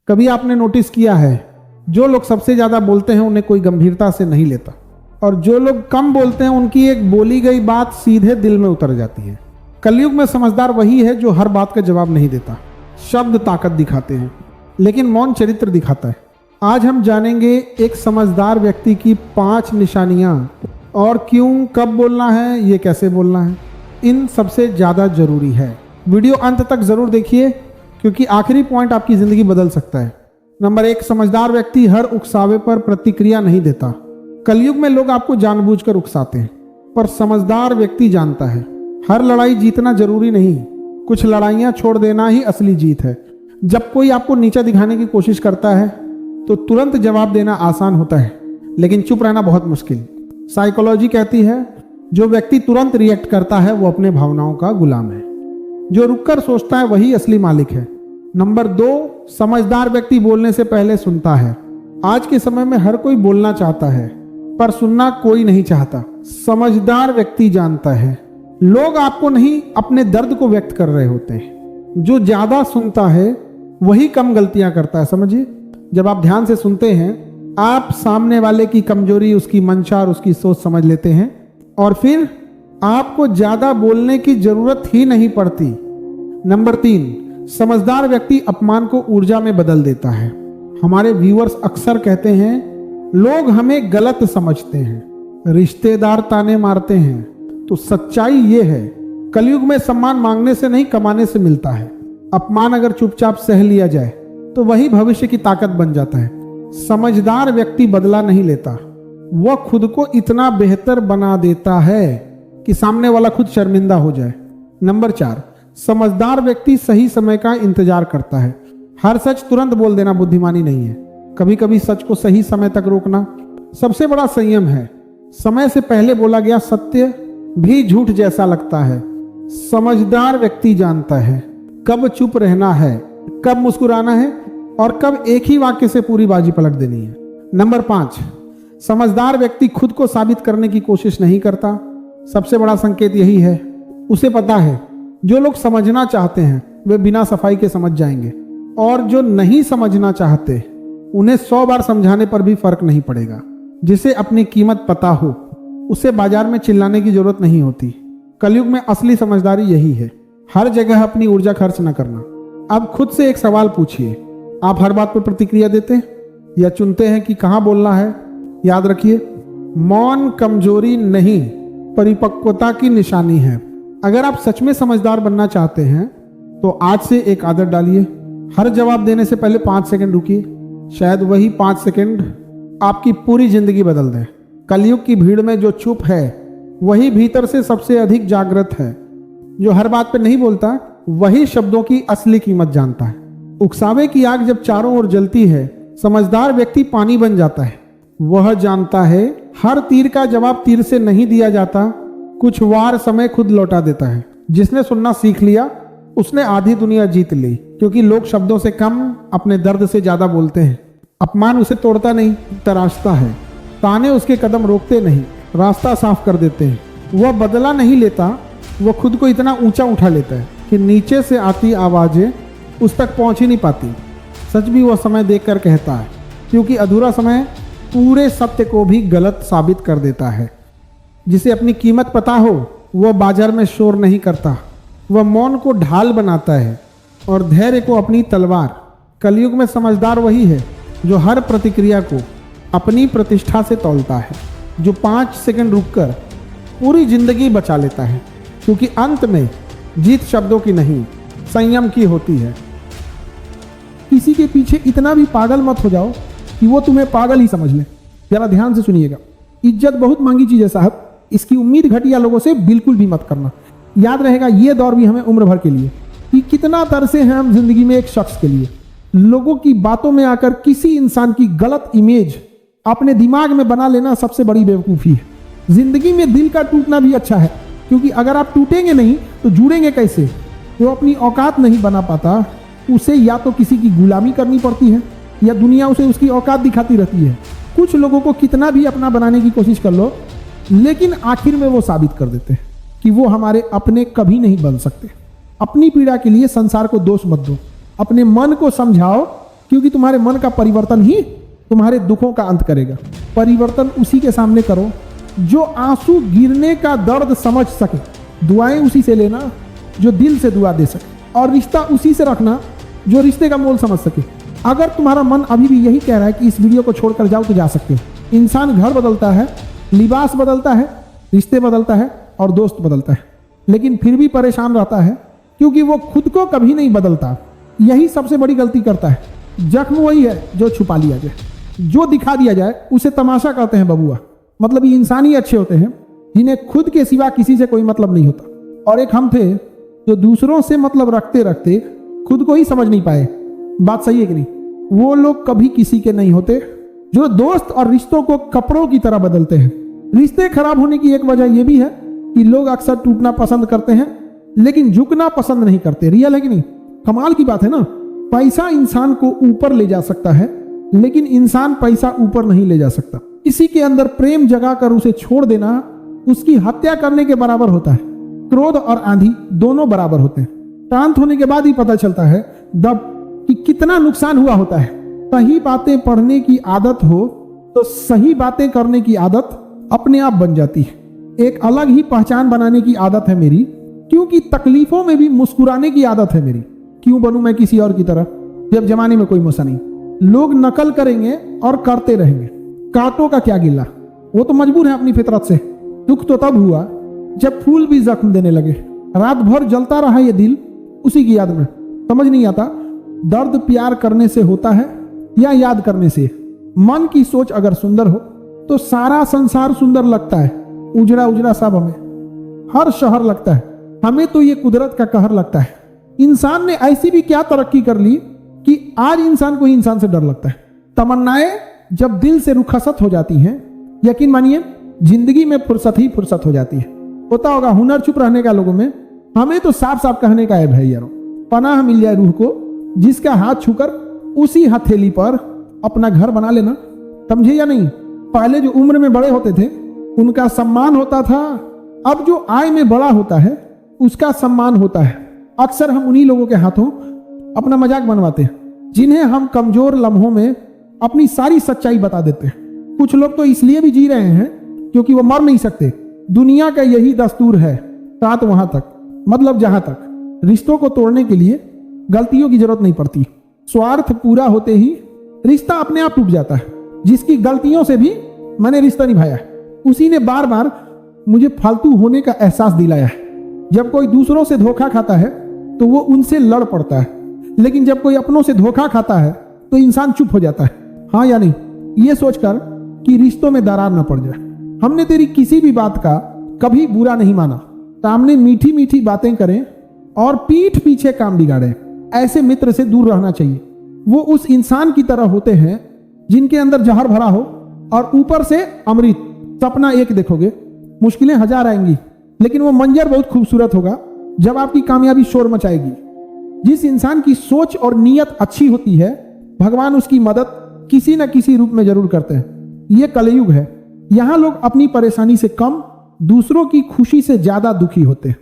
कभी आपने नोटिस किया है, जो लोग सबसे ज़्यादा बोलते हैं उन्हें कोई गंभीरता से नहीं लेता, और जो लोग कम बोलते हैं उनकी एक बोली गई बात सीधे दिल में उतर जाती है। कलयुग में समझदार वही है जो हर बात का जवाब नहीं देता। शब्द ताकत दिखाते हैं, लेकिन मौन चरित्र दिखाता है। आज हम जानेंगे एक समझदार व्यक्ति की 5 निशानियां, और क्यों, कब बोलना है, ये कैसे बोलना है, इन सबसे ज़्यादा जरूरी है। वीडियो अंत तक जरूर देखिए, क्योंकि आखिरी पॉइंट आपकी ज़िंदगी बदल सकता है। नंबर 1, समझदार व्यक्ति हर उकसावे पर प्रतिक्रिया नहीं देता। कलयुग में लोग आपको जानबूझकर उकसाते हैं, पर समझदार व्यक्ति जानता है हर लड़ाई जीतना जरूरी नहीं, कुछ लड़ाइयाँ छोड़ देना ही असली जीत है। जब कोई आपको नीचा दिखाने की कोशिश करता है तो तुरंत जवाब देना आसान होता है, लेकिन चुप रहना बहुत मुश्किल। साइकोलॉजी कहती है जो व्यक्ति तुरंत रिएक्ट करता है वो अपने भावनाओं का गुलाम है, जो रुककर सोचता है वही असली मालिक है। नंबर 2, समझदार व्यक्ति बोलने से पहले सुनता है। आज के समय में हर कोई बोलना चाहता है, पर सुनना कोई नहीं चाहता। समझदार व्यक्ति जानता है लोग आपको नहीं, अपने दर्द को व्यक्त कर रहे होते हैं। जो ज्यादा सुनता है वही कम गलतियां करता है। समझिए, जब आप ध्यान से सुनते हैं आप सामने वाले की कमजोरी, उसकी मंशा और उसकी सोच समझ लेते हैं, और फिर आपको ज्यादा बोलने की जरूरत ही नहीं पड़ती। नंबर 3, समझदार व्यक्ति अपमान को ऊर्जा में बदल देता है। हमारे व्यूअर्स अक्सर कहते हैं लोग हमें गलत समझते हैं, रिश्तेदार ताने मारते हैं, तो सच्चाई ये है कलयुग में सम्मान मांगने से नहीं, कमाने से मिलता है। अपमान अगर चुपचाप सह लिया जाए तो वही भविष्य की ताकत बन जाता है। समझदार व्यक्ति बदला नहीं लेता, वह खुद को इतना बेहतर बना देता है कि सामने वाला खुद शर्मिंदा हो जाए। नंबर 4, समझदार व्यक्ति सही समय का इंतजार करता है। हर सच तुरंत बोल देना बुद्धिमानी नहीं है, कभी कभी सच को सही समय तक रोकना सबसे बड़ा संयम है। समय से पहले बोला गया सत्य भी झूठ जैसा लगता है। समझदार व्यक्ति जानता है कब चुप रहना है, कब मुस्कुराना है, और कब एक ही वाक्य से पूरी बाजी पलट देनी है। नंबर 5, समझदार व्यक्ति खुद को साबित करने की कोशिश नहीं करता। सबसे बड़ा संकेत यही है, उसे पता है जो लोग समझना चाहते हैं वे बिना सफाई के समझ जाएंगे, और जो नहीं समझना चाहते उन्हें 100 बार समझाने पर भी फर्क नहीं पड़ेगा। जिसे अपनी कीमत पता हो उसे बाजार में चिल्लाने की जरूरत नहीं होती। कलयुग में असली समझदारी यही है, हर जगह अपनी ऊर्जा खर्च न करना। अब खुद से एक सवाल पूछिए, आप हर बात पर प्रतिक्रिया देते हैं या चुनते हैं कि कहाँ बोलना है? याद रखिए, मौन कमजोरी नहीं, परिपक्वता की निशानी है। अगर आप सच में समझदार बनना चाहते हैं तो आज से एक आदत डालिए, हर जवाब देने से पहले 5 सेकंड रुकिए। शायद वही 5 सेकंड आपकी पूरी जिंदगी बदल दें। कलयुग की भीड़ में जो चुप है वही भीतर से सबसे अधिक जागृत है। जो हर बात पे नहीं बोलता वही शब्दों की असली कीमत जानता है। उकसावे की आग जब चारों ओर जलती है, समझदार व्यक्ति पानी बन जाता है। वह जानता है हर तीर का जवाब तीर से नहीं दिया जाता, कुछ वार समय खुद लौटा देता है। जिसने सुनना सीख लिया उसने आधी दुनिया जीत ली, क्योंकि लोग शब्दों से कम अपने दर्द से ज्यादा बोलते हैं। अपमान उसे तोड़ता नहीं, तराशता है। ताने उसके कदम रोकते नहीं, रास्ता साफ कर देते हैं। वह बदला नहीं लेता, वह खुद को इतना ऊंचा उठा लेता है कि नीचे से आती आवाजें उस तक पहुंच ही नहीं पाती। सच भी वह समय देखकर कहता है, क्योंकि अधूरा समय पूरे सत्य को भी गलत साबित कर देता है। जिसे अपनी कीमत पता हो वह बाजार में शोर नहीं करता, वह मौन को ढाल बनाता है और धैर्य को अपनी तलवार। कलयुग में समझदार वही है जो हर प्रतिक्रिया को अपनी प्रतिष्ठा से तौलता है, जो 5 सेकंड रुककर पूरी जिंदगी बचा लेता है, क्योंकि अंत में जीत शब्दों की नहीं, संयम की होती है। किसी के पीछे इतना भी पागल मत हो जाओ कि वो तुम्हें पागल ही समझ ले। जरा ध्यान से सुनिएगा, इज्जत बहुत मांगी चीज है साहब, इसकी उम्मीद घटिया लोगों से बिल्कुल भी मत करना। याद रहेगा ये दौर भी हमें उम्र भर के लिए, कि कितना तरसे हैं हम जिंदगी में एक शख्स के लिए। लोगों की बातों में आकर किसी इंसान की गलत इमेज अपने दिमाग में बना लेना सबसे बड़ी बेवकूफ़ी है। जिंदगी में दिल का टूटना भी अच्छा है, क्योंकि अगर आप टूटेंगे नहीं तो जुड़ेंगे कैसे? जो अपनी औकात नहीं बना पाता उसे या तो किसी की गुलामी करनी पड़ती है या दुनिया उसे उसकी औकात दिखाती रहती है। कुछ लोगों को कितना भी अपना बनाने की कोशिश कर लो, लेकिन आखिर में वो साबित कर देते हैं कि वो हमारे अपने कभी नहीं बन सकते। अपनी पीड़ा के लिए संसार को दोष मत दो, अपने मन को समझाओ क्योंकि तुम्हारे मन का परिवर्तन ही तुम्हारे दुखों का अंत करेगा। परिवर्तन उसी के सामने करो जो आंसू गिरने का दर्द समझ सके। दुआएं उसी से लेना जो दिल से दुआ दे सके, और रिश्ता उसी से रखना जो रिश्ते का मोल समझ सके। अगर तुम्हारा मन अभी भी यही कह रहा है कि इस वीडियो को छोड़कर जाओ तो जा सकते हो। इंसान घर बदलता है, लिबास बदलता है, रिश्ते बदलता है और दोस्त बदलता है, लेकिन फिर भी परेशान रहता है क्योंकि वो खुद को कभी नहीं बदलता। यही सबसे बड़ी गलती करता है। जख्म वही है जो छुपा लिया जाए, जो दिखा दिया जाए उसे तमाशा कहते हैं बबुआ। मतलब ये इंसान ही अच्छे होते हैं जिन्हें खुद के सिवा किसी से कोई मतलब नहीं होता, और एक हम थे जो दूसरों से मतलब रखते रखते खुद को ही समझ नहीं पाए। बात सही है कि नहीं? वो लोग कभी किसी के नहीं होते जो दोस्त और रिश्तों को कपड़ों की तरह बदलते हैं। रिश्ते खराब होने की एक वजह यह भी है कि लोग अक्सर टूटना पसंद करते हैं लेकिन झुकना पसंद नहीं करते। रियल है कि नहीं? कमाल की बात है ना। पैसा इंसान को ऊपर ले जा सकता है लेकिन इंसान पैसा ऊपर नहीं ले जा सकता। किसी के अंदर प्रेम जगाकर उसे छोड़ देना उसकी हत्या करने के बराबर होता है। क्रोध और आंधी दोनों बराबर होते हैं। शांत होने के बाद ही पता चलता है दब कि कितना नुकसान हुआ होता है। सही बातें पढ़ने की आदत हो तो सही बातें करने की आदत अपने आप बन जाती है। एक अलग ही पहचान बनाने की आदत है मेरी, क्योंकि तकलीफों में भी मुस्कुराने की आदत है मेरी। क्यों बनूं मैं किसी और की तरह जब जमाने में कोई मौसा नहीं। लोग नकल करेंगे और करते रहेंगे। कांटों का क्या गिला, वो तो मजबूर है अपनी फितरत से। दुख तो तब हुआ जब फूल भी जख्म देने लगे। रात भर जलता रहा ये दिल उसी की याद में। समझ नहीं आता दर्द प्यार करने से होता है या याद करने से। मन की सोच अगर सुंदर हो तो सारा संसार सुंदर लगता है। उजड़ा उजड़ा सब हमें हर शहर लगता है। हमें तो ये कुदरत का कहर लगता है। इंसान ने ऐसी भी क्या तरक्की कर ली कि आज इंसान को ही इंसान से डर लगता है। तमन्नाएं जब दिल से रुखसत हो जाती हैं, यकीन मानिए जिंदगी में फुर्सत ही फुर्सत हो जाती है। होता होगा हुनर चुप रहने का लोगों में। हमें तो साफ साफ कहने का है भाई यारो, पनाह मिल जाए रूह को जिसका हाथ छूकर उसी हथेली पर अपना घर बना लेना। समझे या नहीं? पहले जो उम्र में बड़े होते थे उनका सम्मान होता था, अब जो आय में बड़ा होता है उसका सम्मान होता है। अक्सर हम उन्हीं लोगों के हाथों अपना मजाक बनवाते हैं जिन्हें हम कमजोर लम्हों में अपनी सारी सच्चाई बता देते हैं। कुछ लोग तो इसलिए भी जी रहे हैं क्योंकि वो मर नहीं सकते। दुनिया का यही दस्तूर है, साथ वहां तक, मतलब जहां तक रिश्तों को तोड़ने के लिए गलतियों की जरूरत नहीं पड़ती। स्वार्थ पूरा होते ही रिश्ता अपने आप टूट जाता है। जिसकी गलतियों से भी मैंने रिश्ता निभाया है उसी ने बार बार मुझे फालतू होने का एहसास दिलाया है। जब कोई दूसरों से धोखा खाता है तो वो उनसे लड़ पड़ता है, लेकिन जब कोई अपनों से धोखा खाता है तो इंसान चुप हो जाता है। हाँ या नहीं? ये सोचकर कि रिश्तों में दरार न पड़ जाए। हमने तेरी किसी भी बात का कभी बुरा नहीं माना। सामने मीठी मीठी बातें करें और पीठ पीछे काम बिगाड़े, ऐसे मित्र से दूर रहना चाहिए। वो उस इंसान की तरह होते हैं जिनके अंदर जहर भरा हो और ऊपर से अमृत। सपना एक देखोगे, मुश्किलें हजार आएंगी, लेकिन वो मंजर बहुत खूबसूरत होगा जब आपकी कामयाबी शोर मचाएगी। जिस इंसान की सोच और नीयत अच्छी होती है भगवान उसकी मदद किसी न किसी रूप में जरूर करते हैं। ये कलयुग है, यहां लोग अपनी परेशानी से कम दूसरों की खुशी से ज्यादा दुखी होते हैं।